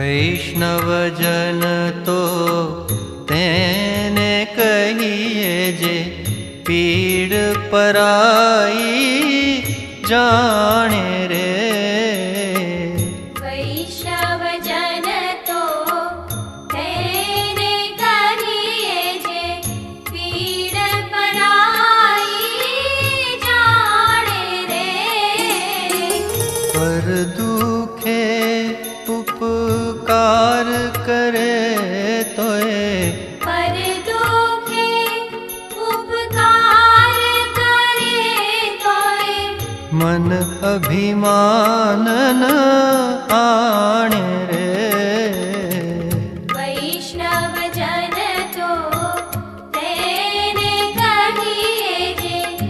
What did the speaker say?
वैष्णवजन तो तेने कहिए जे पीड़ पराई जाने रे। वैष्णवजन तो तेने कहिए जे पीड़ पराई जाने रे। पर दुखे उपकार करे तोए, पर दुखे उपकार करे तोए, मन अभिमान न आणे रे।